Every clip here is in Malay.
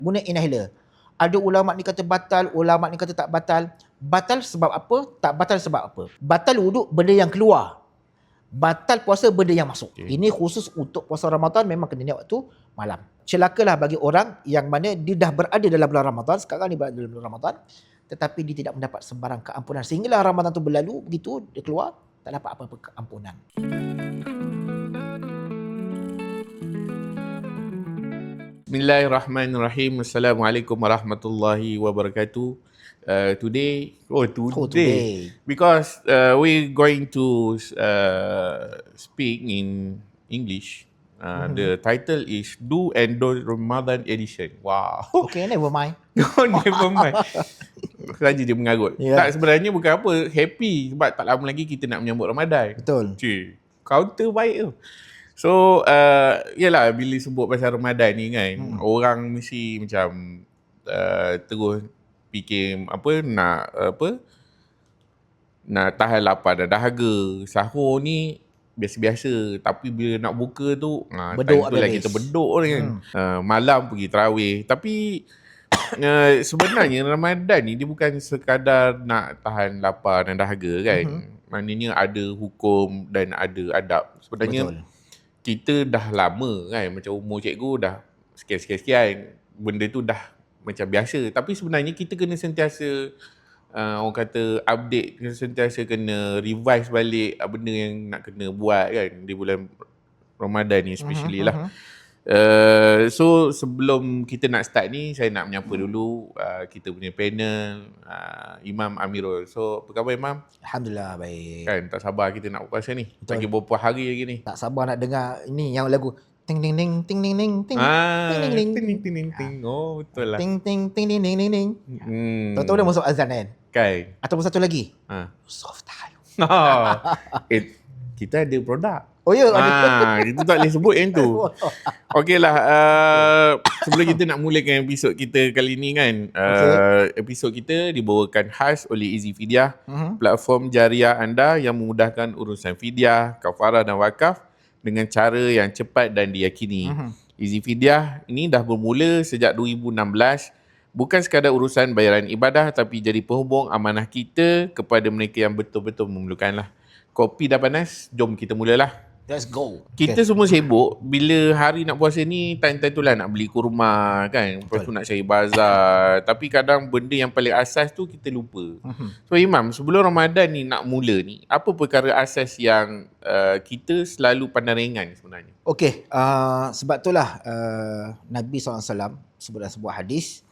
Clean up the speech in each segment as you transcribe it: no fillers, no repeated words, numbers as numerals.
guna inhaler. Ada ulama ni kata batal, ulama ni kata tak batal. Batal sebab apa? Tak batal sebab apa? Batal wuduk benda yang keluar. Batal puasa benda yang masuk. Ini khusus untuk puasa Ramadan, memang kena niat waktu malam. Celakalah bagi orang yang mana dia dah berada dalam bulan Ramadan, sekarang ni berada dalam bulan Ramadan, tetapi dia tidak mendapat sembarang keampunan. Sehinggalah Ramadan tu berlalu, begitu dia keluar, tak dapat apa-apa keampunan. Bismillahirrahmanirrahim. Assalamualaikum warahmatullahi wabarakatuh. Today, because we're going to speak in English. The title is Do and Don't Ramadan Edition. Wow. Okay, never mind. Never mind. Saja je mengarut. Yeah. Tak, sebenarnya bukan apa. Happy sebab tak lama lagi kita nak menyambut Ramadan. Betul. Counter baik tu. So, yelah bila sebut pasal Ramadan ni kan, orang mesti macam terus fikir nak tahan lapar dan dahaga. Sahur ni biasa-biasa, tapi bila nak buka tu beduk time tu lah kita beduk kan. Malam pergi tarawih. Tapi sebenarnya Ramadan ni dia bukan sekadar nak tahan lapar dan dahaga kan. Maknanya ada hukum dan ada adab. Sebenarnya betul. Kita dah lama kan, macam umur cikgu dah sekian-sekian, benda tu dah macam biasa. Tapi sebenarnya kita kena sentiasa orang kata update, sentiasa kena revise balik benda yang nak kena buat kan di bulan Ramadan ni especially lah. So sebelum kita nak start ni, saya nak menyapa dulu kita punya panel, Imam Amirul. So apa khabar Imam? Alhamdulillah baik. Kan tak sabar kita nak puasa ni. Betul. Lagi beberapa hari lagi ni. Tak sabar nak dengar ini yang lagu ting ting ting ting ting ting ting ting ting ting ting. Oh betul lah. Ting ting ting ting ting ting ting. Tahu-tahu dah masuk azan kan? Kan. Ataupun satu lagi. Soft tayo. Kita ada produk. Oh ya, kita tak boleh sebut yang tu. Okeylah, sebelum kita nak mulakan episod kita kali ni kan, episod kita dibawakan khas oleh Easy Fidyah, platform jariah anda yang memudahkan urusan fidyah, kafarah dan wakaf dengan cara yang cepat dan diyakini. Easy Fidyah ini dah bermula sejak 2016, bukan sekadar urusan bayaran ibadah tapi jadi penghubung amanah kita kepada mereka yang betul-betul memerlukanlah. Kopi dah panas, jom kita mulalah. Let's go. Kita semua sibuk bila hari nak puasa ni, time-time tu lah nak beli kurma kan. Lepas tu nak cari bazar. Tapi kadang benda yang paling asas tu kita lupa. So Imam, sebelum Ramadan ni nak mula ni, apa perkara asas yang kita selalu pandang ringan sebenarnya? Okey, sebab itulah Nabi SAW sebut dalam sebuah hadis,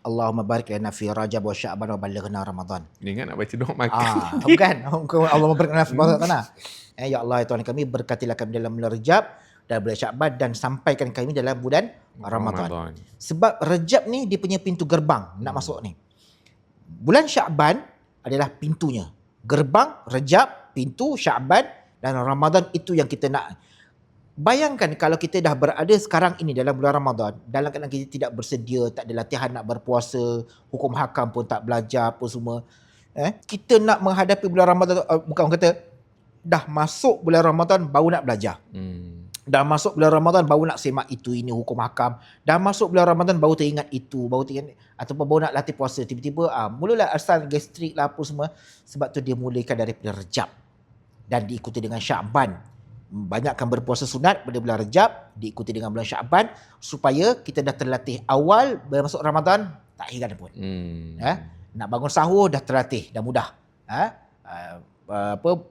Allahumma barik lana fi Rajab wa Sya'ban wa balighna Ramadan. Dia ingat nak baca doa makan. Bukan. Allahumma barik lana fi Ramadan. Ya Allah, ya Tuhan kami, berkatilah kami dalam bulan Rejab dan bulan Sya'ban dan sampaikan kami dalam bulan Ramadan. Sebab Rejab ni dia punya pintu gerbang nak masuk ni. Bulan Sya'ban adalah pintunya. Gerbang, Rejab, pintu, Sya'ban dan Ramadan itu yang kita nak. Bayangkan kalau kita dah berada sekarang ini dalam bulan Ramadan, dalam keadaan kita tidak bersedia, tak ada latihan nak berpuasa, hukum hakam pun tak belajar apa semua. Kita nak menghadapi bulan Ramadan, bukan orang kata dah masuk bulan Ramadan baru nak belajar. Dah masuk bulan Ramadan baru nak semak itu ini hukum hakam. Dah masuk bulan Ramadan baru teringat itu, baru teringat ataupun baru nak latih puasa. Tiba-tiba mulalah asal gastrik lah apa semua. Sebab tu dia mulakan daripada Rejab dan diikuti dengan Sya'ban. Banyakkan berpuasa sunat pada bulan Rejab, diikuti dengan bulan Sya'ban supaya kita dah terlatih awal masuk Ramadan tak heran pun. Nak bangun sahur dah terlatih, dah mudah.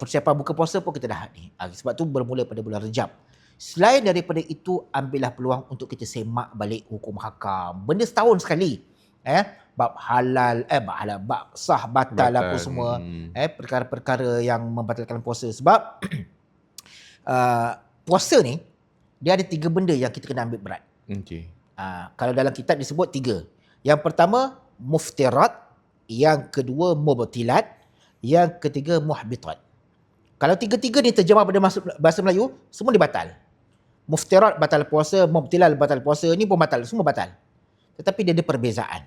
Persiapan buka puasa pun kita dah ni. Sebab tu bermula pada bulan Rejab. Selain daripada itu, ambillah peluang untuk kita semak balik hukum hakam. Benda setahun sekali. Bab halal, bab sah, batal apa semua. Perkara-perkara yang membatalkan puasa. Sebab puasa ni dia ada 3 benda yang kita kena ambil berat. Kalau dalam kitab disebut 3. Yang pertama muftirat, yang kedua mubtilat, yang ketiga muhbitat. Kalau 3-3 ni terjemah pada bahasa Melayu, semua dia batal. Muftirat batal puasa, mubtilat batal puasa, ni pun batal, semua batal. Tetapi dia ada perbezaan.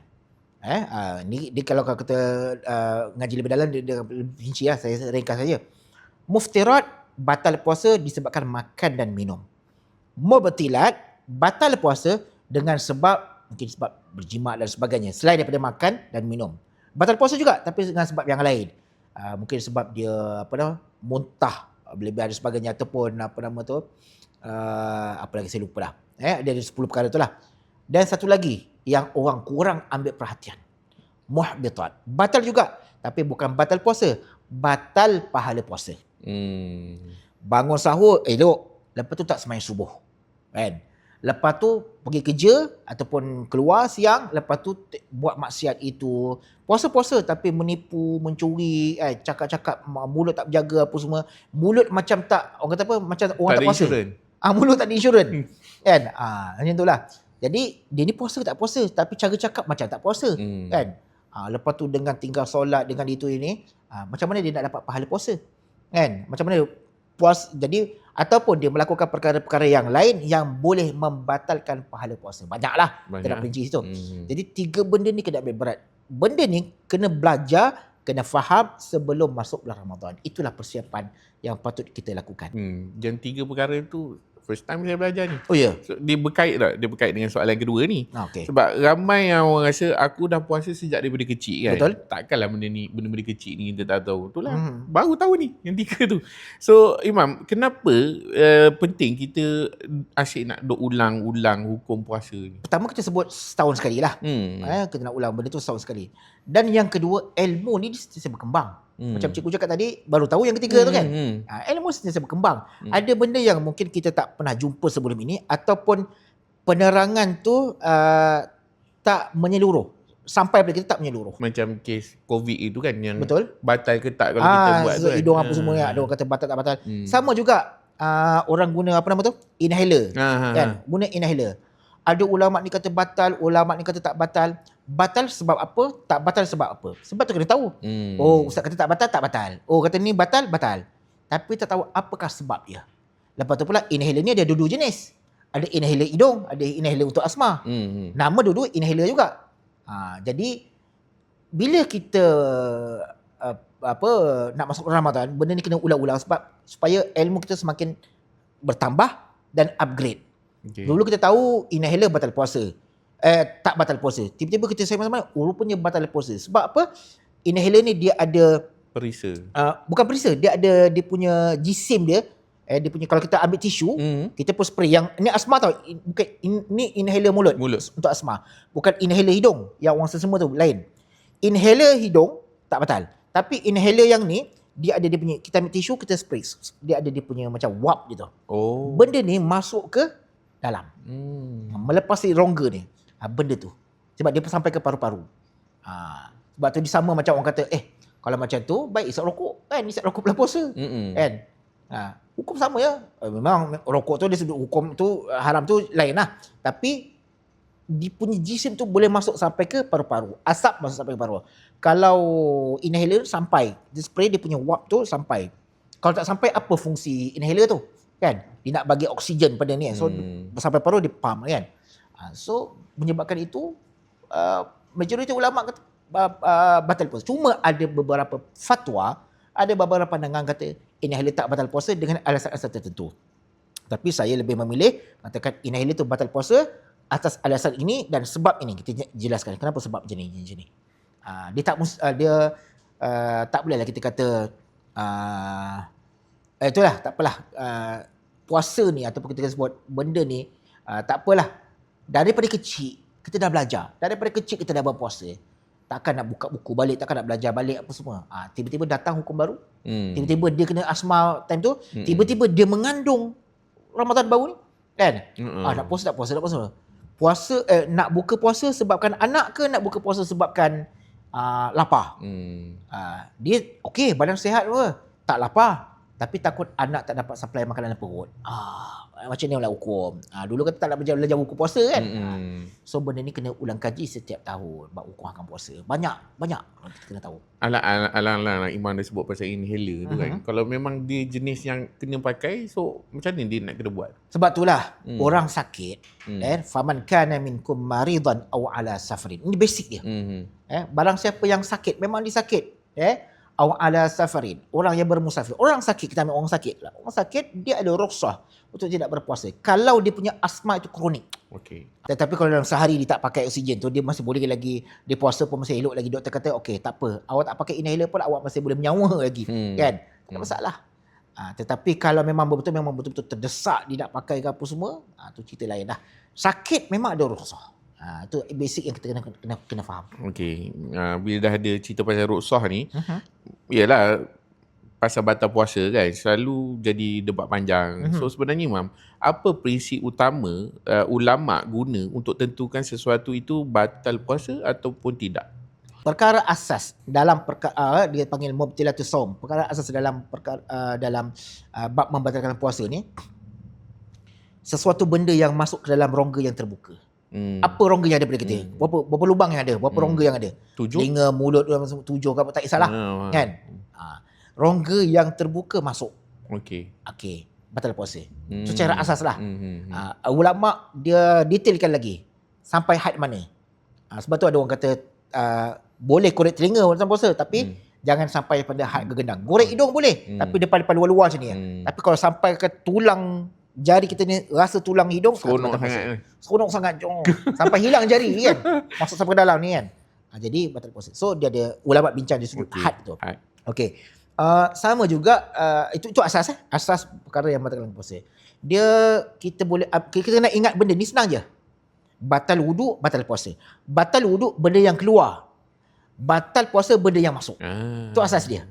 Ni kalau kita ngaji lebih dalam dia lebih rinci lah, saya ringkas saja. Muftirat batal puasa disebabkan makan dan minum. Mubtilat batal puasa dengan sebab mungkin sebab berjimat dan sebagainya, selain daripada makan dan minum. Batal puasa juga tapi dengan sebab yang lain. Mungkin sebab dia muntah berlebihan dan sebagainya, ataupun apa lagi saya lupa dah. Dia ada 10 perkara tu lah. Dan satu lagi yang orang kurang ambil perhatian. Muhbitat. Batal juga, tapi bukan batal puasa, batal pahala puasa. Bangun sahur elok, lepas tu tak sembahyang subuh. Kan? Lepas tu pergi kerja ataupun keluar siang, lepas tu buat maksiat itu. Puasa-puasa tapi menipu, mencuri, cakap-cakap, mulut tak berjaga apa semua. Mulut macam tak, orang kata apa, macam orang tak puasa. Mulut tak ada insurans. Kan? Macam itulah. Jadi dia ni puasa tak puasa, tapi cara cakap macam tak puasa. Kan? Lepas tu dengan tinggal solat, dengan itu ini, macam mana dia nak dapat pahala puasa? Kan? Macam mana jadi ataupun dia melakukan perkara-perkara yang lain yang boleh membatalkan pahala puasa. Banyaklah kita nak perinci situ. Jadi 3 benda ni kena ambil berat. Benda ni kena belajar, kena faham sebelum masuk bulan Ramadan. Itulah persiapan yang patut kita lakukan. Yang 3 perkara tu first time saya belajar ni. Oh ya? So, dia berkait tak? Dia berkait dengan soalan kedua ni. Okay. Sebab ramai yang orang rasa aku dah puasa sejak daripada kecil kan. Betul. Takkanlah benda-benda kecil ni kita tak tahu. Itulah baru tahu ni yang 3 tu. So Imam, kenapa penting kita asyik nak duk ulang-ulang hukum puasa ni? Pertama kita sebut setahun sekali lah. Kita nak ulang benda tu setahun sekali. Dan yang kedua, ilmu ni sentiasa berkembang. Macam cikgu cakap tadi, baru tahu yang ketiga tu kan. Ilmu sentiasa berkembang. Ada benda yang mungkin kita tak pernah jumpa sebelum ini, ataupun penerangan tu tak menyeluruh. Sampai pada kita tak menyeluruh. Macam kes COVID itu kan, yang betul, batal ketat kalau kita buat tu kan. Hidung apa semua ya. Ada orang kata batal tak batal. Sama juga orang guna inhaler. Kan? Guna inhaler. Ada ulama ni kata batal, ulama ni kata tak batal. Batal sebab apa? Tak batal sebab apa? Sebab tu kena tahu. Oh, ustaz kata tak batal, tak batal. Oh, kata ni batal, batal. Tapi tak tahu apakah sebab dia. Lepas tu pula inhaler ni ada 2 jenis. Ada inhaler hidung, ada inhaler untuk asma. Nama dua-dua inhaler juga. Jadi bila kita nak masuk Ramadan, benda ni kena ulang-ulang sebab supaya ilmu kita semakin bertambah dan upgrade. Dulu kita tahu inhaler batal puasa. Tak batal puasa. Tiba-tiba kita sama-sama, rupanya batal puasa. Sebab apa? Inhaler ni dia ada perisa. Bukan perisa, dia ada dia punya jisim dia. Dia punya, kalau kita ambil tisu, kita pun spray yang ni asma tau. Bukan ini inhaler mulut untuk asma. Bukan inhaler hidung yang orang semua tu lain. Inhaler hidung tak batal. Tapi inhaler yang ni dia ada dia punya, kita ambil tisu, kita spray. Dia ada dia punya macam wap gitu. Benda ni masuk ke dalam. Melepasi rongga ni. Benda tu. Sebab dia sampai ke paru-paru. Sebab tu dia sama macam orang kata, kalau macam tu baik isap rokok kan, isap rokok bulan puasa. Kan? Hukum sama ya. Memang rokok tu dari sudut hukum tu haram tu lain lah. Tapi dia punya jisim tu boleh masuk sampai ke paru-paru. Asap masuk sampai ke paru-paru. Kalau inhaler sampai, dia spray dia punya wap tu sampai. Kalau tak sampai, apa fungsi inhaler tu? Kan? Dia nak bagi oksigen pada ni. So sampai paru dia pump kan. So menyebabkan itu majoriti ulama kata batal puasa. Cuma ada beberapa fatwa, ada beberapa pandangan kata inhaler tak batal puasa dengan alasan-alasan tertentu. Tapi saya lebih memilih mengatakan inhaler tu batal puasa atas alasan ini dan sebab ini. Kita jelaskan kenapa sebab jenis ni. Dia tak bolehlah kita kata itulah, tak apalah, puasa ni ataupun kita sebut benda ni tak apalah. Daripada kecil kita dah belajar. Daripada kecil kita dah berpuasa. Takkan nak buka buku balik, takkan nak belajar balik apa semua. Tiba-tiba datang hukum baru. Tiba-tiba dia kena asma time tu. Tiba-tiba dia mengandung Ramadan baru ni. Kan? Nak puasa tak puasa, nak puasa. Puasa nak buka puasa sebabkan anak ke nak buka puasa sebabkan lapar? Dia okey, badan sihat apa? Tak lapar. Tapi takut anak tak dapat supply makanan dalam perut. Macam ni lah hukum. Dulu kata tak nak belajar buku puasa kan. So benda ni kena ulang kaji setiap tahun. Bab hukum akan puasa. Banyak kita kena tahu. Alang-alang Iman dah sebut pasal inhaler tu kan. Kalau memang dia jenis yang kena pakai, so macam ni dia nak kena buat? Sebab itulah orang sakit, faman kana minkum maridan aw ala safarin. Ini basic dia. Barang siapa yang sakit, memang dia sakit, Aw ala safarin. Orang yang bermusafir. Orang sakit, kita ambil orang sakit lah. Orang sakit, dia ada rukhsah untuk tidak berpuasa. Kalau dia punya asma itu kronik. Okey. Tetapi kalau dalam sehari dia tak pakai oksigen tu, dia masih boleh lagi, dia puasa pun masih elok lagi. Doktor kata, okey, tak apa. Awak tak pakai inhaler pun awak masih boleh menyawa lagi. Kan? Tak ada masalah. Tetapi kalau memang betul-betul terdesak, dia nak pakai ke apa semua, tu cerita lain lah. Sakit memang ada rukhsah. Itu basic yang kita kena faham. Okey. Bila dah ada cerita pasal rukhsah ni, yalah, pasal batal puasa kan selalu jadi debat panjang. So sebenarnya Imam, apa prinsip utama ulama guna untuk tentukan sesuatu itu batal puasa ataupun tidak? Perkara asas dalam perkara dia panggil mubtilatus saum. Perkara asas dalam bab membatalkan puasa ni, sesuatu benda yang masuk ke dalam rongga yang terbuka. Apa rongga yang ada pada kita? Berapa lubang yang ada? Berapa rongga yang ada? 7? Telinga, mulut, 7 ke apa, tak kisahlah. Kan? Rongga yang terbuka masuk. Okey. Batal puasa. Secara asas lah. Ulama dia detailkan lagi sampai had mana. Sebab tu ada orang kata boleh korek telinga waktu puasa, tapi jangan sampai pada had gegendang. Korek hidung boleh, tapi depan luar-luar macam ni. Tapi kalau sampai ke tulang jari kita ni, rasa tulang hidung, Seronok sangat. Seronok sangat. Sampai hilang jari kan. Masuk sampai ke dalam ni kan. Jadi batal puasa. So dia ada ulama bincang di sudut had tu. Okey. Sama juga itu asas asas perkara yang batalkan puasa. Kita nak ingat benda ni senang je. Batal wuduk, batal puasa. Batal wuduk benda yang keluar. Batal puasa benda yang masuk. Itu asas dia.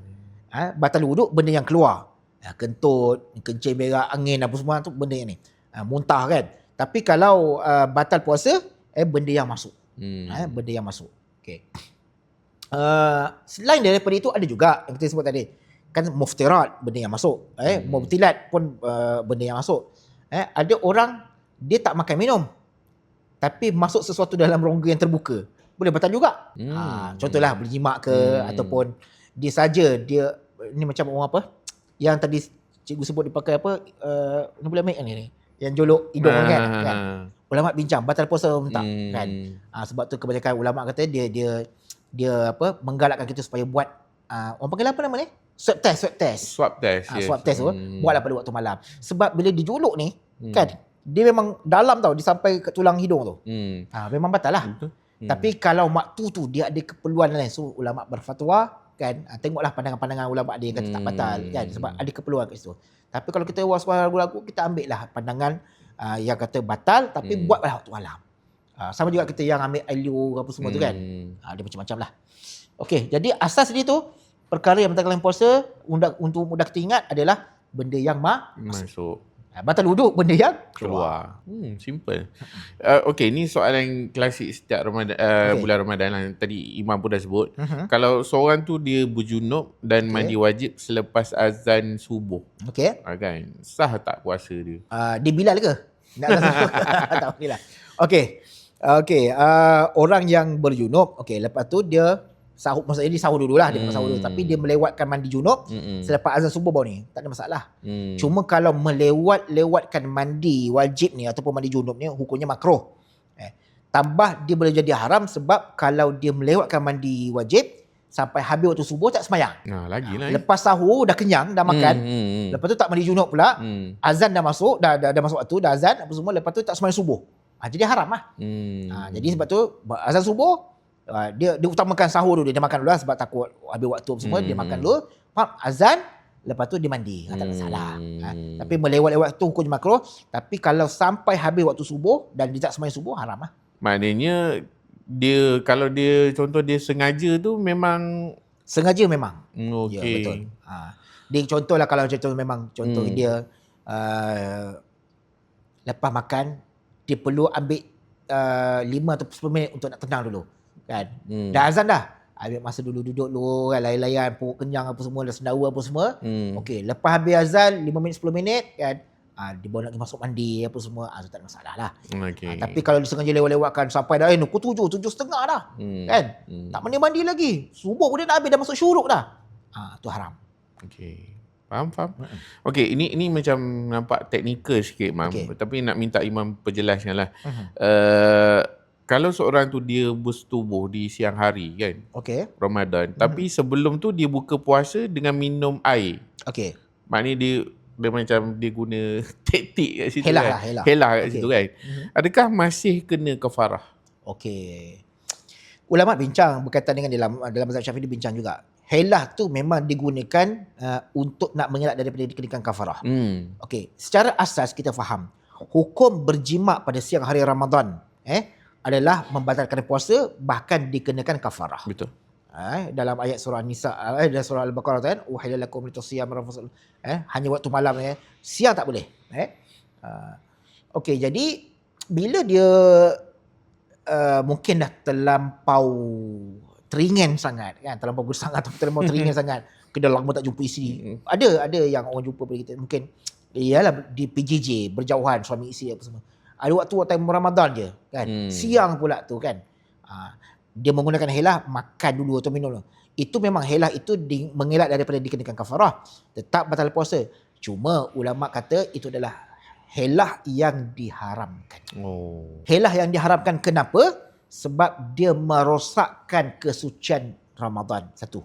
Batal wuduk benda yang keluar. Kentut, kencing berak, angin apa semua tu benda yang ni. Muntah kan. Tapi kalau batal puasa benda yang masuk. Benda yang masuk. Okey. Selain daripada itu ada juga yang kita sebut tadi. Kan muftirat benda yang masuk. Mubtilat pun benda yang masuk. Ada orang dia tak makan minum, tapi masuk sesuatu dalam rongga yang terbuka. Boleh batal juga. Contohlah boleh jimat ke, ataupun dia saja ni macam orang apa? Yang tadi cikgu sebut dipakai apa? Ni boleh ambil ni. Yang jolok hidung kan. Ulama bincang batal puasa tak kan. Sebab tu kebanyakan ulama kata dia menggalakkan kita supaya buat orang panggil apa nama ni? Swab test. Swab test tu buatlah pada waktu malam. Sebab bila dijolok ni kan, dia memang dalam tau, dia sampai ke tulang hidung tu. Memang batal lah. Tapi kalau waktu tu dia ada keperluan lain, so ulama berfatwa kan, tengoklah pandangan-pandangan ulama ada yang kata tak batal kan, sebab ada keperluan kat situ. Tapi kalau kita was-was ragu-ragu, kita ambil lah pandangan yang kata batal, tapi buatlah waktu malam. Sama juga kita yang ambil ILU apa semua tu kan. Dia macam-macam lah. Okey, jadi asas dia tu, perkara yang batalkan puasa untuk mudah kita ingat adalah benda yang masuk. Batal wuduk benda yang keluar. Simple. Okey, ni soalan klasik setiap Ramadan, bulan Ramadan lah. Tadi Imam pun dah sebut. Kalau seorang tu dia berjunub dan mandi wajib selepas azan subuh. Okey. Kan, sah tak puasa dia? Dia Bilal ke? Nak azan subuh? Tak boleh lah. Okey. Orang yang berjunub, lepas tu dia sahur, maksudnya dia sahur dululah, dia sahur dulu, tapi dia melewatkan mandi junub selepas azan subuh baru ni, tak ada masalah. Cuma kalau lewatkan mandi wajib ni ataupun mandi junub ni, hukumnya makruh. Tambah dia boleh jadi haram sebab kalau dia melewatkan mandi wajib sampai habis waktu subuh tak semayang. Lepas sahur dah kenyang, dah makan, lepas tu tak mandi junub pula, azan dah masuk, dah masuk waktu, dah azan apa semua, lepas tu tak semayang subuh. Jadi haram lah. Jadi sebab tu azan subuh, dia utamakan sahur dulu, dia makan dulu lah, sebab takut habis waktu semua, dia makan dulu, azan, lepas tu dia mandi. Tak ada masalah. Tapi melewat-lewat tu hukumnya makruh. Tapi kalau sampai habis waktu subuh dan dia tak sembahyang subuh, haram lah. Maknanya kalau dia contoh dia sengaja tu memang Okey. Ya, betul. Dia contohlah, kalau contoh memang dia lepas makan dia perlu ambil 5 atau 10 minit untuk nak tenang dulu. Kan? Dah azan dah. Ambil masa dulu, duduk dulu kan, layan-layan, perut kenyang apa semua, dah sendawa apa semua. Okey, lepas habis azan 5 minit 10 minit kan, dia baru nak masuk mandi apa semua, tak ada masalah lah. Tapi kalau dia sengaja lewat-lewatkan sampai dah pukul 7, 7.30 dah. Kan? Tak mandi-mandi lagi. Subuh pun dia dah habis, dah masuk syuruk dah. Tu haram. Okey. Faham? Okey, ini macam nampak teknikal sikit, Mam. Tapi nak minta Imam perjelaskan lah. kalau seorang tu dia bersetubuh di siang hari kan, Okey. Ramadan, tapi sebelum tu dia buka puasa dengan minum air. Okey. Maknanya dia macam dia guna taktik kat situ Helah kan. lah, helah. Helah kat Okey. situ kan. Adakah masih kena kafarah? Okey. Ulama bincang berkaitan dengan dalam mazhab Syafi'i bincang juga. Helah tu memang digunakan untuk nak mengelak daripada dikenakan kafarah. Okey, secara asas kita faham hukum berjimak pada siang hari Ramadan adalah membatalkan puasa, bahkan dikenakan kafarah. Betul. Dalam ayat surah Nisa, dalam surah Al-Baqarah tu kan, uhilla lakum litusiyam rafasul, hanya waktu malam siang tak boleh. Okey, jadi bila dia mungkin dah terlampau teringan sangat kan, terlampau besar atau terlampau teringan sangat, kita lama tak jumpa isteri. Ada yang orang jumpa pada kita, mungkin ialah di PJJ, berjauhan suami isteri apa semua. Ada waktu time Ramadan je kan. Siang pula tu kan. Dia menggunakan helah, makan dulu atau minum dulu. Itu memang helah itu mengelak daripada dikenakan kafarah. Tetap batal puasa. Cuma ulama kata itu adalah helah yang diharamkan. Helah yang diharamkan kenapa? Sebab dia merosakkan kesucian Ramadan. Satu.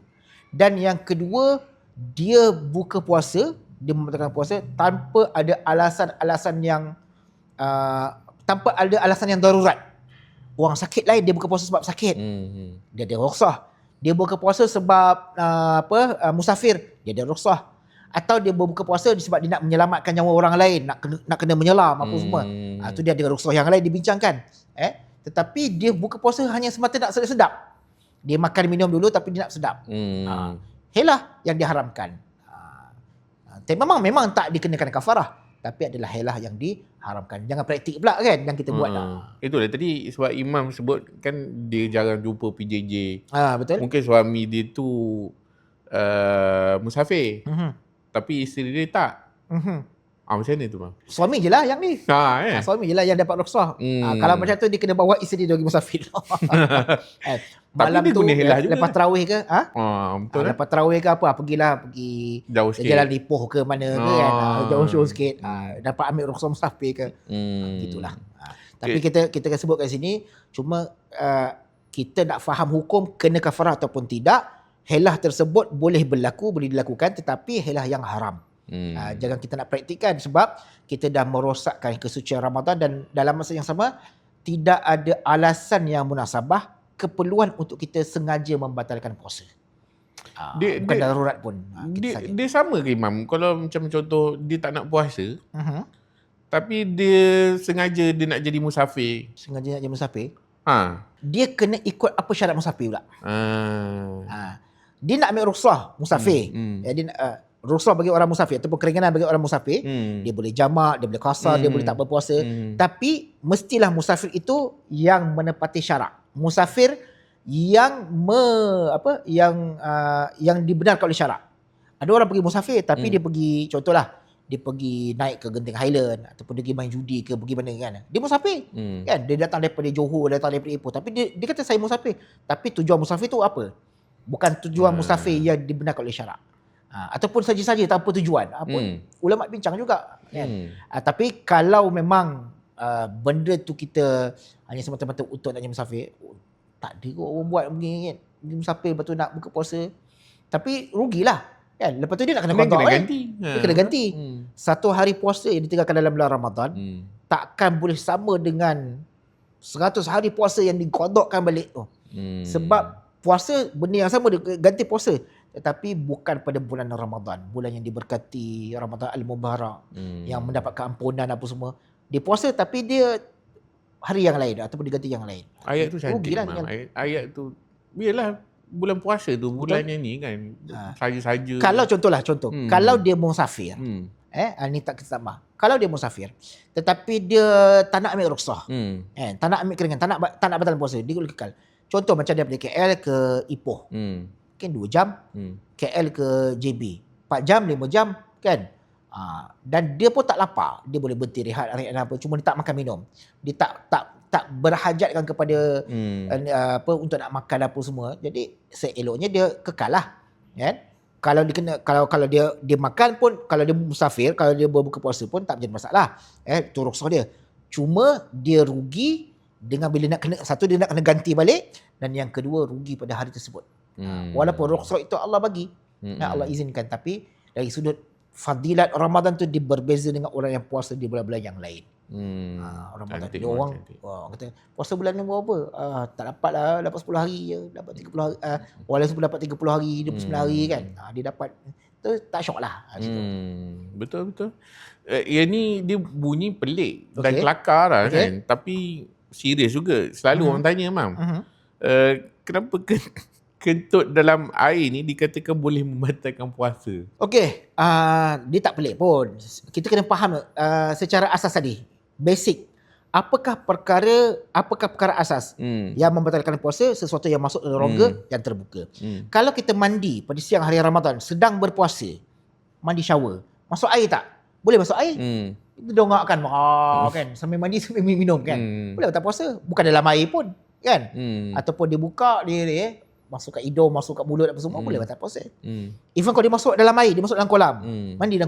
Dan yang kedua, dia buka puasa, dia membatalkan puasa tanpa ada alasan-alasan yang tanpa ada alasan yang darurat. Orang sakit lain dia buka puasa sebab sakit. Dia ada rukhsah. Dia buka puasa sebab musafir, dia ada rukhsah. Atau dia berbuka puasa sebab dia nak menyelamatkan nyawa orang lain, nak kena menyelam apa semua. Itu dia ada rukhsah yang lain dibincangkan. Tetapi dia buka puasa hanya semata nak sedap-sedap. Dia makan minum dulu tapi dia nak sedap. Helah yang diharamkan. Memang tak dikenakan kafarah, tapi adalah helah yang diharamkan. Jangan praktik pula kan yang kita buat dah. Itulah tadi sebab Imam sebut kan dia jarang jumpa PJJ. Betul. Mungkin suami dia tu musafir. Tapi isteri dia tak. Macam mana tu bang? Suami je lah yang ni. Suami je lah yang dapat rukhsah. Kalau macam tu dia kena bawa isteri dia pergi musafir. Malam tapi dia tu guna helah juga. lepas tarawih ke? Betul lah. Lepas tarawih ke apa? Pergi jauh sikit. Jalan Ipoh ke mana ke kan. Jauh sikit. Dapat ambil rukhsah musafir ke. Gitulah. Tapi kita akan sebut kat sini cuma kita nak faham hukum kena kafarah ataupun tidak. Helah tersebut boleh berlaku, boleh dilakukan, tetapi helah yang haram. Jangan kita nak praktikkan sebab kita dah merosakkan kesucian Ramadan dan dalam masa yang sama tidak ada alasan yang munasabah, keperluan untuk kita sengaja membatalkan puasa. Bukan darurat pun. Dia sama ke Imam? Kalau macam contoh dia tak nak puasa, tapi dia sengaja dia nak jadi musafir. Sengaja nak jadi musafir? Dia kena ikut apa syarat musafir pula. Dia nak ambil rukhsah musafir. Dia rukhsah bagi orang musafir ataupun keringanan bagi orang musafir, dia boleh jamak, dia boleh qasar, dia boleh tak berpuasa. Tapi mestilah musafir itu yang menepati syarak. Musafir yang yang dibenarkan oleh syarak. Ada orang pergi musafir tapi dia pergi, contohlah, dia pergi naik ke Genting Highland ataupun dia pergi main judi ke pergi mana kan. Dia musafir. Kan dia datang daripada Johor, datang daripada Ipoh, tapi dia kata saya musafir. Tapi tujuan musafir tu apa? Bukan tujuan musafir yang dibenarkan oleh syarak. Ataupun saja-saja tanpa tujuan. Ulama bincang juga kan. Tapi kalau memang benda tu kita hanya semata-mata untuk nak jadi musafir, tak ada kot orang buat begini kan. Dia musafir lepas tu nak buka puasa. Tapi rugilah kan. Lepas tu dia nak kena qada kan. Dia kena ganti. Satu hari puasa yang ditinggalkan dalam bulan Ramadan takkan boleh sama dengan 100 hari puasa yang diqadakan balik tu. Sebab puasa benda yang sama, dia ganti puasa. Tetapi bukan pada bulan Ramadan, bulan yang diberkati, Ramadan Al-Mubarak, yang mendapat keampunan apa semua. Dia puasa tapi dia hari yang lain ataupun diganti yang lain. Ayat tu cantik memang. Ayat tu biarlah bulan puasa tu, bulan yang ni kan saja-saja. Kalau contoh, kalau dia musafir, ni tak kita tambah. Kalau dia musafir tetapi dia tak nak ambil rukhsah, tak nak ambil keringan, tak nak batal puasa, dia boleh kekal. Contoh macam daripada KL ke Ipoh, mungkin 2 jam, KL ke JB 4 jam, 5 jam kan. Dan dia pun tak lapar, dia boleh berhenti rehat apa, cuma dia tak makan minum, dia tak berhajatkan kepada untuk nak makan apa semua. Jadi seeloknya dia kekal lah kan. Kalau dia makan pun, kalau dia musafir, kalau dia berbuka puasa pun tak menjadi masalah. Itu rukhsah dia. Cuma dia rugi dengan bila nak kena, satu dia nak kena ganti balik, dan yang kedua rugi pada hari tersebut. Walaupun rukhsah itu Allah bagi, Allah izinkan, tapi dari sudut fadilat Ramadan tu dia berbeza dengan orang yang puasa di bulan-bulan yang lain. Ramadan dia orang kata puasa bulan ni berapa? Tak dapat lah, dapat 10 hari je, dapat 30 hari. Walaupun dapat 30 hari, 29 hari kan. Dia dapat tu tak syok lah. Betul. Yang ni dia bunyi pelik dan kelakar lah kan. Tapi serius juga. Selalu orang tanya, Mam. Kenapa kentut dalam air ni dikatakan boleh membatalkan puasa? Okey, dia tak pelik pun. Kita kena faham secara asas tadi. Basic. Apakah perkara asas yang membatalkan puasa? Sesuatu yang masuk dalam rongga yang terbuka. Kalau kita mandi pada siang hari Ramadan, sedang berpuasa, mandi shower, masuk air tak? Boleh masuk air. Kita dongakkan kan, sambil mandi sambil minum kan. Boleh batal puasa. Bukan dalam air pun kan. Ataupun dia buka dia masuk kat hidung, masuk kat mulut apa semua, boleh batal puasa. Even kalau dia masuk dalam air, dia masuk dalam kolam, mandi dalam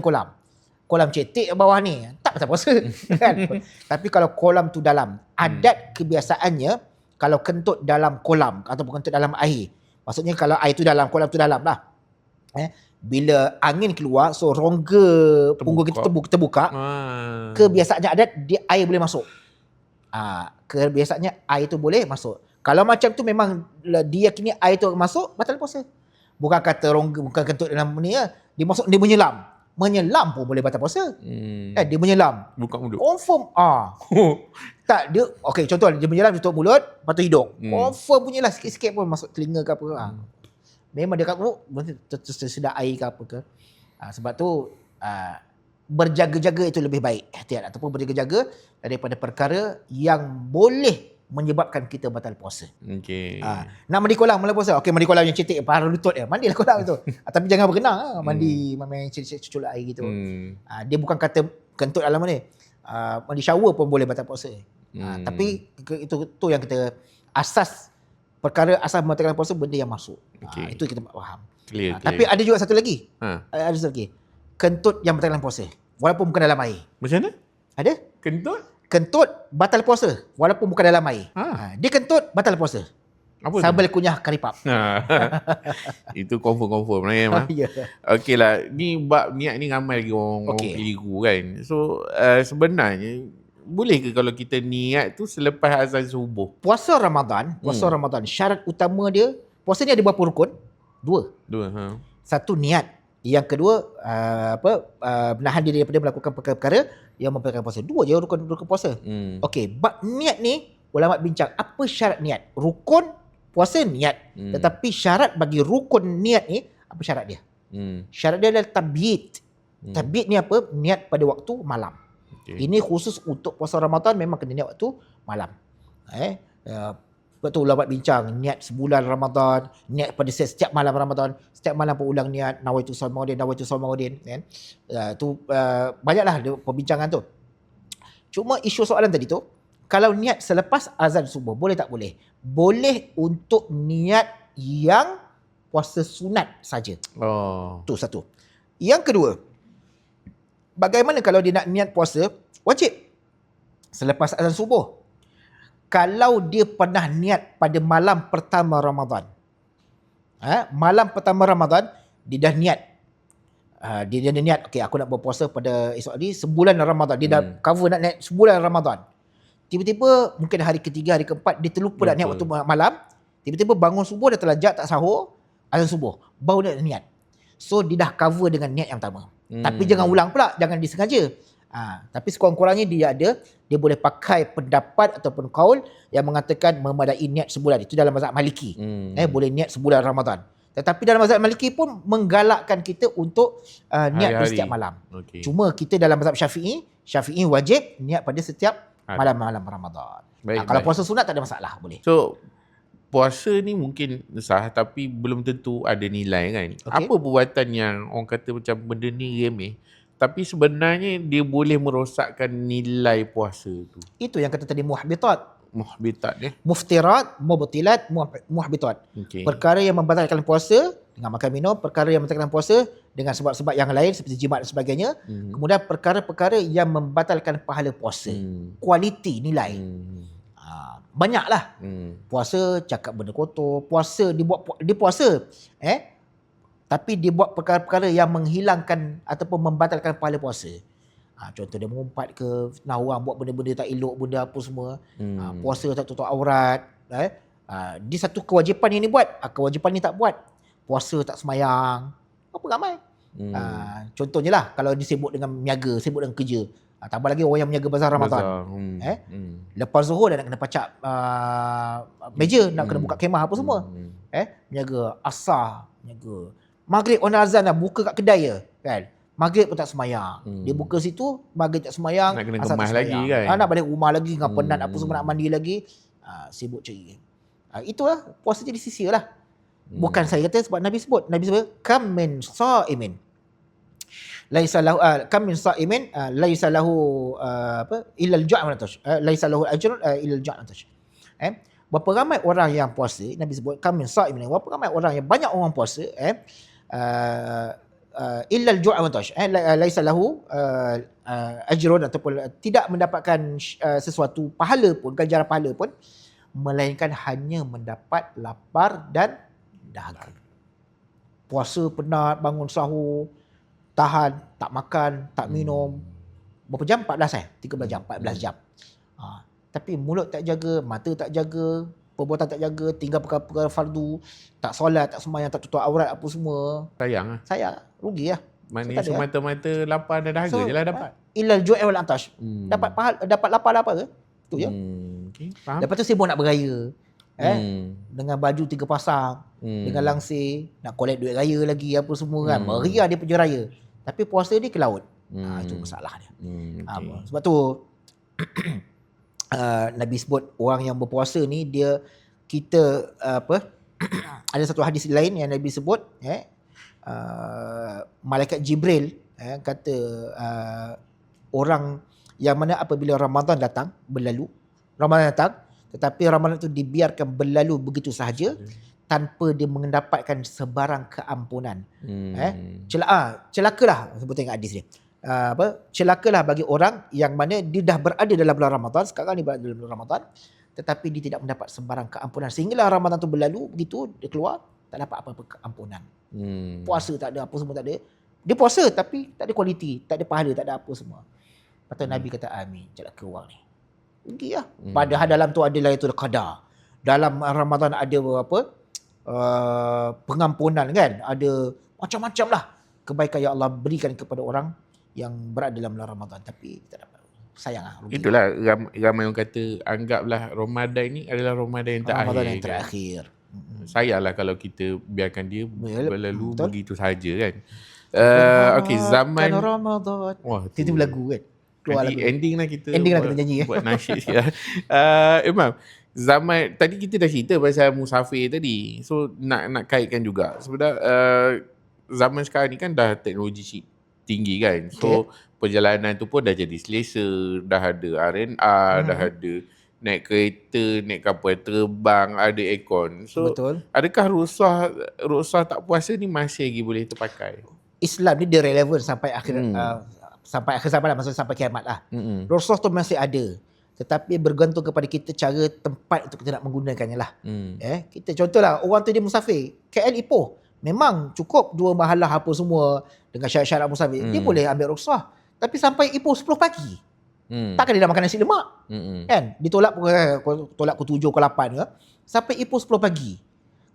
kolam cetek bawah ni, tak batal puasa kan. Tapi kalau kolam tu dalam, adat kebiasaannya kalau kentut dalam kolam ataupun kentut dalam air, maksudnya kalau air tu dalam, kolam tu dalam lah, bila angin keluar, so rongga punggung kita terbuka, kebiasaannya adat dia air boleh masuk. Kebiasaannya air tu boleh masuk. Kalau macam tu memang diyakini air tu masuk, batal puasa. Bukan kata rongga, bukan kentut dalam ni ya. Dia masuk, dia menyelam. Menyelam pun boleh batal puasa. Dia menyelam. Buka mulut. Confirm. Tak, dia okey, contoh dia menyelam, dia tutup mulut, lepas tu hidung. Confirm bunyilah sikit-sikit pun masuk telinga ke apa. Memang dia kat mulut tersedak air ke apa ke. Sebab tu berjaga-jaga itu lebih baik. Hati-hati ataupun berjaga-jaga daripada perkara yang boleh menyebabkan kita batal puasa. Okey. Nak mandi kolam mula puasa. Okey, mandi kolam yang cetek paruh lutut dia. Mandilah kolam tu. Tapi jangan berenang. Mandi main cucuk air gitu. Dia bukan kata kentut dalam ni. Mandi shower pun boleh batal puasa. Tapi itu yang kita asas, perkara asas membatalkan puasa benda yang masuk. Itu kita faham. Clear. Tapi ada juga satu lagi. Ada satu lagi. Kentut yang batalkan puasa walaupun bukan dalam air. Macam mana? Ada? Kentut batal puasa walaupun bukan dalam air. Dia kentut batal puasa. Apa Sambal kunyah karipap. Itu confirm lah ya. Okey lah. Ni bab niat ni ramai lagi orang keliru kan. So sebenarnya boleh ke kalau kita niat tu selepas azan subuh? Puasa Ramadan, syarat utama dia, puasa ni ada berapa rukun? Dua. Satu niat. Yang kedua menahan diri daripada melakukan perkara-perkara yang membatalkan puasa. Dua je rukun puasa. Okey, bab niat ni ulama bincang apa syarat niat. Rukun puasa niat. Tetapi syarat bagi rukun niat ni, apa syarat dia? Syarat dia adalah tabyid. Tabyid ni apa? Niat pada waktu malam. Ini khusus untuk puasa Ramadan, memang kena niat waktu malam. Sebab tu ulama bincang niat sebulan Ramadan, niat pada setiap malam Ramadan, setiap malam pun ulang niat nawaitu shaum kan. Tu banyaklah perbincangan tu. Cuma isu soalan tadi tu, kalau niat selepas azan subuh boleh tak boleh? Boleh untuk niat yang puasa sunat saja. Tu satu. Yang kedua, bagaimana kalau dia nak niat puasa wajib selepas azan subuh? Kalau dia pernah niat pada malam pertama Ramadan. Malam pertama Ramadan, dia dah niat. Dia dah niat, okey aku nak berpuasa pada esok hari sebulan Ramadan. Dia dah cover nak niat sebulan Ramadan. Tiba-tiba mungkin hari ketiga, hari keempat, dia terlupa nak niat waktu malam. Tiba-tiba bangun subuh, dah terlajak, tak sahur, azan subuh, baru dia niat. So dia dah cover dengan niat yang pertama. Tapi jangan ulang pula, jangan disengaja. Tapi sekurang-kurangnya dia boleh pakai pendapat ataupun kaul yang mengatakan memadai niat sebulan. Itu dalam mazhab Maliki. Boleh niat sebulan Ramadan. Tetapi dalam mazhab Maliki pun menggalakkan kita untuk niat pada setiap malam. Cuma kita dalam mazhab Syafi'i wajib niat pada setiap malam-malam Ramadan. Kalau puasa sunat tak ada masalah, boleh. So puasa ni mungkin sah tapi belum tentu ada nilai kan. Apa perbuatan yang orang kata macam benda ni remeh tapi sebenarnya dia boleh merosakkan nilai puasa tu? Itu yang kata tadi muhbitat ya. Muftirat, mubtilat, muhbitat. Perkara yang membatalkan puasa dengan makan minum, perkara yang membatalkan puasa dengan sebab-sebab yang lain seperti jimat dan sebagainya. Kemudian perkara-perkara yang membatalkan pahala puasa. Kualiti, nilai. Banyaklah. Puasa cakap benda kotor, puasa dia puasa tapi dia buat perkara-perkara yang menghilangkan ataupun membatalkan pahala puasa. Contoh dia mengumpat ke, orang buat benda-benda tak elok, benda apa semua. Puasa tak tutup aurat. Dia satu kewajipan yang dia buat. Kewajipan ni tak buat. Puasa tak semayang. Apa ramai. Contohnya lah, kalau dia sibuk dengan niaga, sibuk dengan kerja. Tambah lagi orang yang menjaga bazar Ramadan. Lepas Zuhur dah nak kena pacak meja, nak kena buka kemah apa semua. Menjaga asar, menjaga Maghrib orang azan dah buka kat kedai je kan. Maghrib pun tak semayang. Dia buka situ, maghrib tak semayang, nak kena asar tak kemas lagi semayang. kan. Nak balik rumah lagi dengan penat apa semua, nak mandi lagi. Sibuk cari. Itulah puasa jadi sia lah. Bukan saya kata, sebab Nabi sebut kam min sa'imin laisa lahu kam min sa'imin laisa lahu illa al-ju' wa natash laisa lahu ajrun illa al-ju' wa natash. Berapa ramai orang yang puasa, Nabi sebut kam min sa'imin, berapa ramai orang yang banyak orang puasa illa al-ju' wa natash laisa lahu ajrun, ataupun tidak mendapatkan sesuatu pahala pun, ganjaran pahala pun, melainkan hanya mendapat lapar dan dahaga. Puasa penat, bangun sahur, tahan, tak makan, tak minum. Berapa jam? 13 13 jam, 14 jam. Tapi mulut tak jaga, mata tak jaga, perbuatan tak jaga, tinggal perkara-perkara fardu, tak solat, tak sembahyang, tak tutup aurat apa semua. Sayang, rugi lah. Maknanya semata-mata lapar dan dahaga je lah dapat. Ilal ju'i wal atash. Dapat dapat lapar ke? Tu je. Okay, faham. Lepas tu sibuk nak beraya. Dengan baju 3 pasang, dengan langsir, nak collect duit raya lagi apa semua kan. Meriah dia punya raya. Tapi puasa dia ke laut. Itu masalah dia. Sebab tu Nabi sebut orang yang berpuasa ni, kita ada satu hadis lain yang Nabi sebut, malaikat Jibril kata orang yang mana apabila Ramadan datang berlalu, tetapi Ramadan itu dibiarkan berlalu begitu sahaja tanpa dia mendapatkan sebarang keampunan. Celakalah, sebut tengok hadis ni. Celakalah bagi orang yang mana dia dah berada dalam bulan Ramadan, sekarang ni berada dalam bulan Ramadan, tetapi dia tidak mendapat sebarang keampunan. Sehinggalah Ramadan tu berlalu, begitu dia keluar, tak dapat apa-apa keampunan. Puasa tak ada, apa semua tak ada. Dia puasa tapi tak ada kualiti, tak ada pahala, tak ada apa semua. Lepas tu Nabi kata, amin, celaka orang ni. Rugi lah. Padahal dalam tu ada Lailatul Qadar. Dalam Ramadan ada pengampunan kan. Ada macam-macam lah kebaikan yang Allah berikan kepada orang yang berada dalam bulan Ramadan. Tapi tak dapat. Sayang lah. Rugi. Itulah ramai orang kata, anggaplah Ramadan ni adalah Ramadan yang terakhir. Ramadan yang terakhir. Sayanglah kalau kita biarkan dia berlalu begitu sahaja kan. Okey, zaman Ramadan. Wah, itu lagu kan. Nanti ending lah kita nyanyi buat nasyid sikit. Imam, zaman tadi kita dah cerita pasal musafir tadi. So nak kaitkan juga. Sebenarnya zaman sekarang ni kan dah teknologi tinggi kan. So perjalanan tu pun dah jadi selesa, dah ada R&R, dah ada naik kereta, naik kapal terbang, ada aircon. So betul. Adakah rukhsah tak puasa ni masih lagi boleh terpakai? Islam ni dia relevan sampai akhir sampai akhir zaman lah, maksudnya sampai kiamat lah. Rukhsah tu masih ada. Tetapi bergantung kepada kita cara tempat untuk kita nak menggunakannya lah. Kita contohlah, orang tu dia musafir, KL Ipoh. Memang cukup 2 mahalah apa semua dengan syarat-syarat musafir. Dia boleh ambil rukhsah. Tapi sampai Ipoh 10 pagi. Takkan dia dah makan nasi lemak. Kan? Ditolak pukul 7, pukul 8 ke. Sampai Ipoh 10 pagi.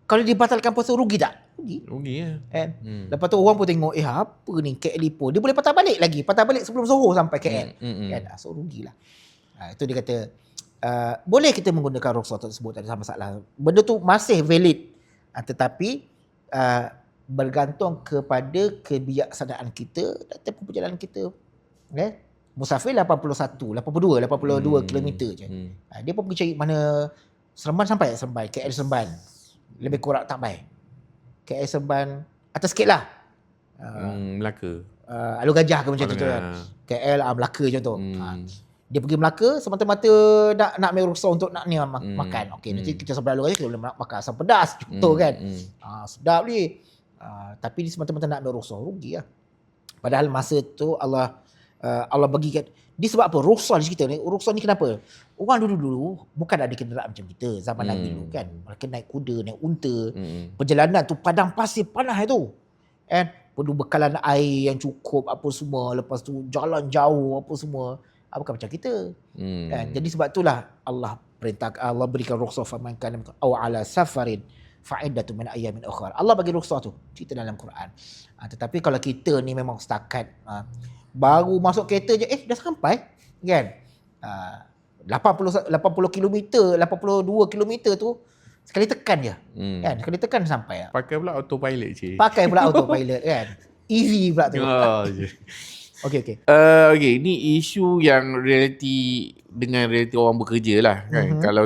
Kalau dibatalkan puasa, rugi tak? Rugi ya. Kan? Lepas tu orang pun tengok, apa ni KL Ipoh. Dia boleh patah balik lagi. Patah balik sebelum Zohor sampai KL. Kan? So rugilah. Itu dia kata, boleh kita menggunakan rukhsah tersebut, tak ada masalah. Benda tu masih valid. Tetapi bergantung kepada kebijaksanaan kita dan tempoh perjalanan kita. Musafir 82 km je. Dia pun pergi cari mana Seremban sampai KL Seremban. Lebih kurang tak baik. KL Seremban atas sikit lah. Melaka. Alur Gajah ke macam tu kan. KL Melaka contoh. Dia pergi Melaka semata-mata nak ambil rukhsah untuk nak ni makan. Okey, nanti kita sampai Alur Gajah kita boleh makan asam pedas contoh kan. Sedap ni. Tapi dia semata-mata nak ambil rukhsah, rugi lah. Padahal masa tu Allah Allah bagikan. Dia sebab apa? Rukhsah di kita ni. Rukhsah ni kenapa? Orang dulu-dulu bukan ada kenderaan macam kita zaman Nabi dulu kan. Mereka naik kuda, naik unta. Perjalanan tu padang pasir panas tu. Kan? Perlu bekalan air yang cukup apa semua. Lepas tu jalan jauh apa semua. Bukan macam kita. Kan? Jadi sebab itulah Allah perintah, Allah berikan rukhsah faman kana aw ala safarin fa'iddatun min ayyamin ukhra. Allah bagi rukhsah tu cerita dalam Quran. Tetapi kalau kita ni memang setakat baru masuk kereta je dah sampai kan. 80 km, 82 km tu sekali tekan je. Kan? Sekali tekan sampai. Pakai pula autopilot je. Pakai pula autopilot kan. Easy pula tu. Okey. Okey, ni isu yang realiti dengan realiti orang bekerja lah kan. Kalau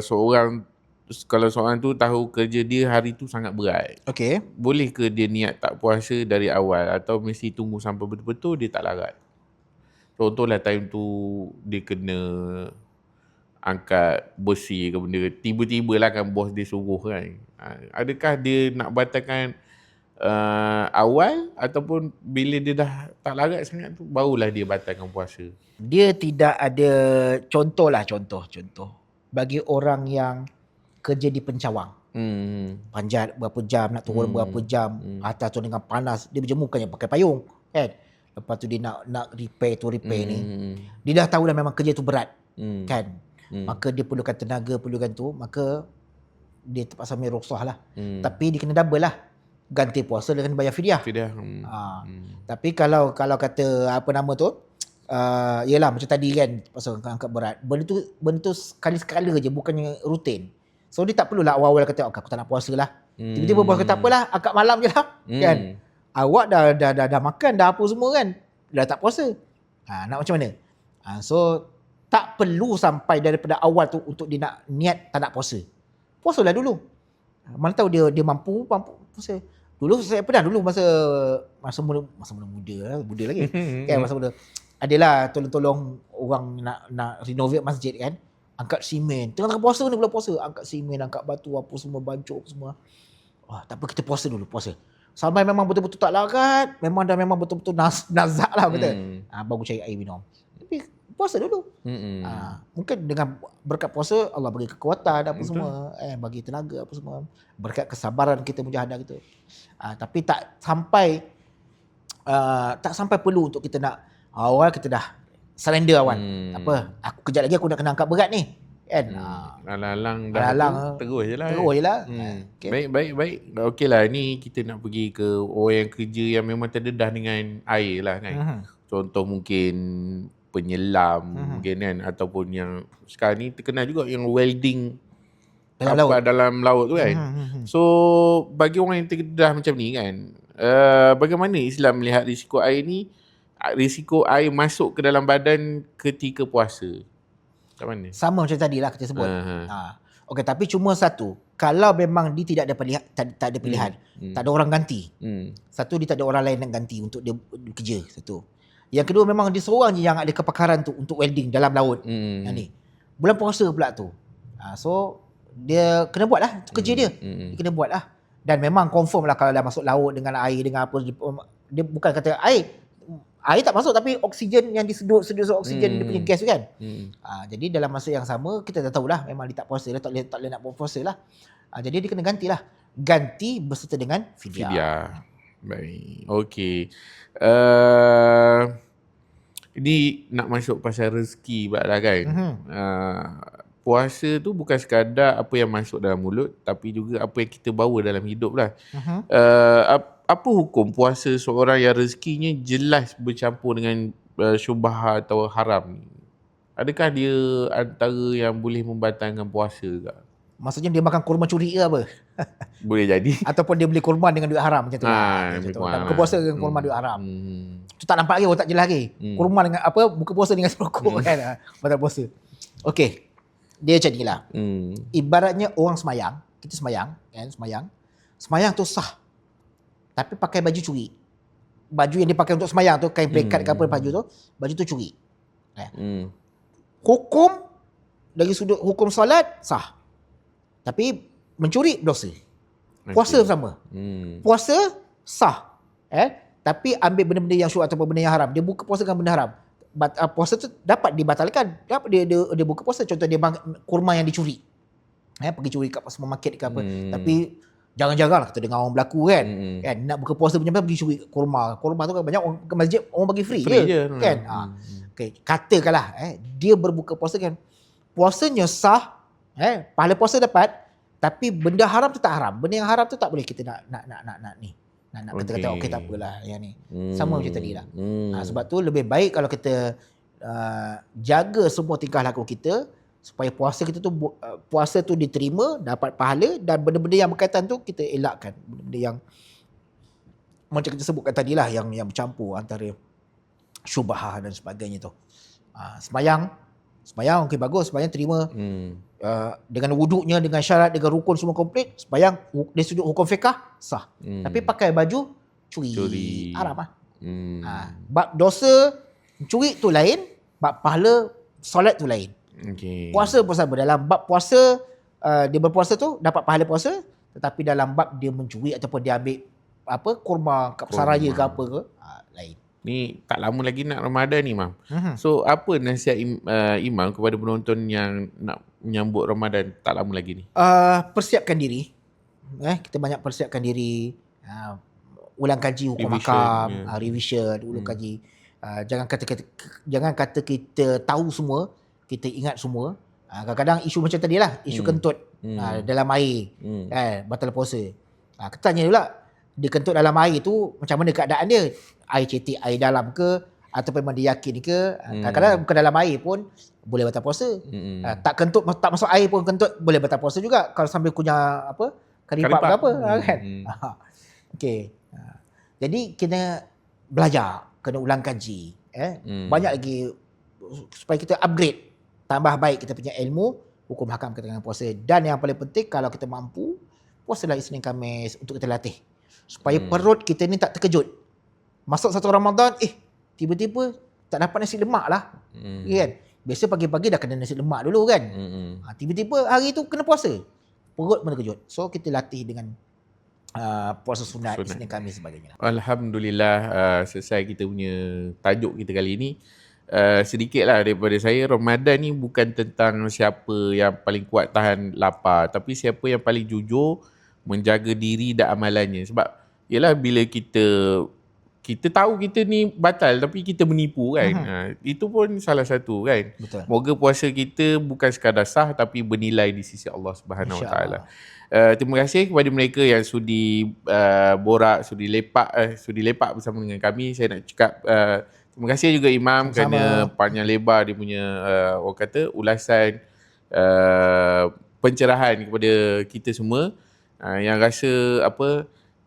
seorang tu tahu kerja dia hari tu sangat berat. Okey. Boleh ke dia niat tak puasa dari awal atau mesti tunggu sampai betul-betul dia tak larat? Contohlah time tu dia kena angkat besi ke benda. Tiba-tiba lah kan bos dia suruh kan. Adakah dia nak batalkan awal ataupun bila dia dah tak larat sangat tu barulah dia batalkan puasa? Dia tidak ada contoh. Bagi orang yang kerja di pencawang. Panjat berapa jam, nak turun berapa jam, atas tu dengan panas, dia berjemukannya pakai payung kan. Lepas tu dia nak repair ni. Dia dah tahu dah memang kerja tu berat kan. Maka dia perlukan tenaga, perlukan tu, maka dia terpaksa ambil rukhsah lah. Tapi dia kena double lah. Ganti puasa dia kena bayar fidyah. Tapi kalau kata apa nama tu, yelah macam tadi kan, pasal angkat berat. Benda tu sekali-sekala je, bukannya rutin. So dia tak perlulah awal-awal kata aku tak nak puasa lah. Tiba-tiba bos kata apalah, angkat malam je lah kan. Awak dah makan dah apa semua kan, dah tak puasa. Nak macam mana? So tak perlu sampai daripada awal tu untuk dia nak niat tak nak puasa. Puasalah dulu. Mana tahu dia mampu puasa. Dulu saya pernah masa muda lah, muda lagi. Kan masa muda. Adalah tolong orang nak renovate masjid kan. Angkat simen. Tengah-tengah puasa ni bulan puasa, angkat simen, angkat batu apa semua, bancuk apa semua. Tak apa, kita puasa dulu, puasa. Sampai memang betul-betul tak larat, memang betul-betul nazak lah betul. Baru cari air minum. Tapi puasa dulu. Mungkin dengan berkat puasa Allah bagi kekuatan apa semua, bagi tenaga apa semua, berkat kesabaran kita, mujahadah kita. Tapi tak sampai perlu untuk kita nak awal kita dah surrender awal. Apa? Aku kejap lagi aku nak kena angkat berat ni. Kan? Alang-alang dah terus je lah. Okay. Baik. Okeylah, ni kita nak pergi ke orang yang kerja yang memang terdedah dengan air lah kan. Contoh mungkin penyelam mungkin kan, ataupun yang sekarang ni terkenal juga yang welding dalam laut tu kan. So bagi orang yang terdedah macam ni kan, bagaimana Islam melihat risiko air ni, risiko air masuk ke dalam badan ketika puasa? Macam mana? Sama macam tadi lah kita sebut. Okey, tapi cuma satu, kalau memang dia tidak ada pilihan, tak ada orang ganti. Satu, dia tak ada orang lain nak ganti untuk dia kerja. Satu. Yang kedua, memang dia seorang je yang ada kepakaran tu untuk welding dalam laut. Ni. Bulan puasa pula tu. So dia kena buat lah kerja dia. Dia kena buat lah. Dan memang confirm lah kalau dah masuk laut dengan air, dengan apa, dia bukan kata air tak masuk, tapi oksigen yang disedut oksigen dia punya gas tu kan. Jadi dalam masa yang sama kita dah tahulah memang dia tak puasa, dia tak boleh nak puasa lah. Jadi dia kena gantilah. Ganti berserta dengan fidyah. Baik. Okey. Ini nak masuk pasal rezeki pula lah kan. Puasa tu bukan sekadar apa yang masuk dalam mulut, tapi juga apa yang kita bawa dalam hidup lah. Apa hukum puasa seorang yang rezekinya jelas bercampur dengan syubhat atau haram ni? Adakah dia antara yang boleh membatalkan puasa ke? Maksudnya dia makan kurma curi ke apa? Boleh jadi. Ataupun dia beli kurma dengan duit haram macam tu. Buka puasa dengan kurma duit haram. Tu tak nampak lagi, tak jelas lagi. Kurma dengan apa, buka puasa dengan serokok kan. Batal puasa. Okey. Dia macam ni lah. Ibaratnya orang semayang, kita semayang kan, semayang tu sah. Tapi pakai baju curi. Baju yang dipakai untuk semayang tu, kain plekat ke apa baju tu curi. Hukum dari sudut hukum solat sah. Tapi mencuri dosa. Puasa sama. Puasa sah. Tapi ambil benda-benda yang syubhat ataupun benda yang haram. Dia buka puasa dengan benda haram. puasa tu dapat dibatalkan. Dapat dia buka puasa. Contoh dia kurma yang dicuri. Pergi curi kat supermarket ke apa. Tapi jangan-janganlah kita dengar orang berlaku kan. Kan nak buka puasa punya pergi curi kurma. Kurma tu kan banyak orang ke masjid orang bagi free je. Kan. Okay. Katakanlah dia berbuka puasa kan. Puasanya sah, pahala puasa dapat, tapi benda haram tu tak haram. Benda yang haram tu tak boleh kita nak ni. Nak kata-kata okey tak apalah yang ni. Sama macam tadi lah. Sebab tu lebih baik kalau kita jaga semua tingkah laku kita supaya puasa tu diterima, dapat pahala, dan benda-benda yang berkaitan tu kita elakkan. Benda-benda yang macam kita sebutkan tadi lah, yang bercampur antara syubhah dan sebagainya tu. Sembayang okey bagus, sembayang terima. Dengan wuduknya, dengan syarat, dengan rukun semua komplit, sembayang dari sudut hukum fiqah sah. Tapi pakai baju curi. Haram lah. Bab dosa curi tu lain, bab pahala solat tu lain. Puasa pun sama. Dalam bab puasa, dia berpuasa tu dapat pahala puasa, tetapi dalam bab dia mencuri ataupun dia ambil kurma kat pasaraya ke apa ke, lain. Ni tak lama lagi nak Ramadan ni, Mam. So, apa nasihat Imam kepada penonton yang nak menyambut Ramadan tak lama lagi ni? Persiapkan diri. Kita banyak persiapkan diri. Ulang kaji hukum hakam, revision, ulang kaji. Jangan kata kita tahu semua, kita ingat semua. Kadang-kadang isu macam tadi lah, isu kentut dalam air, batal puasa. Kita tanya pula, dia kentut dalam air tu macam mana keadaan dia? Air cetek, air dalam ke, ataupun memang dia yakin ke? Kadang-kadang bukan dalam air pun boleh batal puasa. Tak kentut, tak masuk air pun kentut boleh batal puasa juga kalau sambil kunyah karipap ke apa kan. Okey. Jadi kena belajar, kena ulang kaji, banyak lagi supaya kita upgrade, tambah baik kita punya ilmu hukum hakam berkaitan dengan puasa. Dan yang paling penting, kalau kita mampu, puasalah Isnin Khamis untuk kita latih supaya perut kita ni tak terkejut. Masuk satu Ramadan, tiba-tiba tak dapat nasi lemak lah. Kan? Biasa pagi-pagi dah kena nasi lemak dulu kan. Tiba-tiba hari tu kena puasa. Perut pun terkejut. So kita latih dengan puasa sunat, Isnin Khamis sebagainya. Alhamdulillah, selesai kita punya tajuk kita kali ini. Sedikitlah daripada saya, Ramadan ni bukan tentang siapa yang paling kuat tahan lapar, tapi siapa yang paling jujur menjaga diri dan amalannya. Sebab yalah, bila kita tahu kita ni batal tapi kita menipu kan. Itu pun salah satu kan. Betul. Moga puasa kita bukan sekadar sah tapi bernilai di sisi Allah Subhanahu Wa Taala. Terima kasih kepada mereka yang sudi borak, sudi lepak bersama dengan kami. Saya nak cakap terima kasih juga Imam kerana panjang lebar dia punya orang kata ulasan, pencerahan kepada kita semua. Yang rasa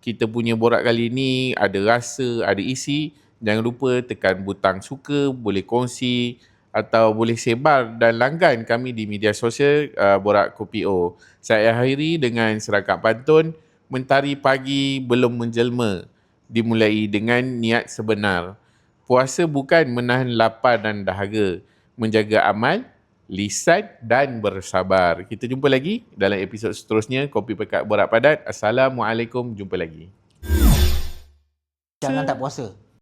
kita punya borak kali ni ada rasa, ada isi, jangan lupa tekan butang suka, boleh kongsi atau boleh sebar dan langgan kami di media sosial Borak Kopi O. Saya akhiri dengan serangkap pantun, mentari pagi belum menjelma, dimulai dengan niat sebenar. Puasa bukan menahan lapar dan dahaga, menjaga amal, lisan dan bersabar. Kita jumpa lagi dalam episod seterusnya Kopi Pekat Borak Padat. Assalamualaikum, jumpa lagi. Jangan tak puasa.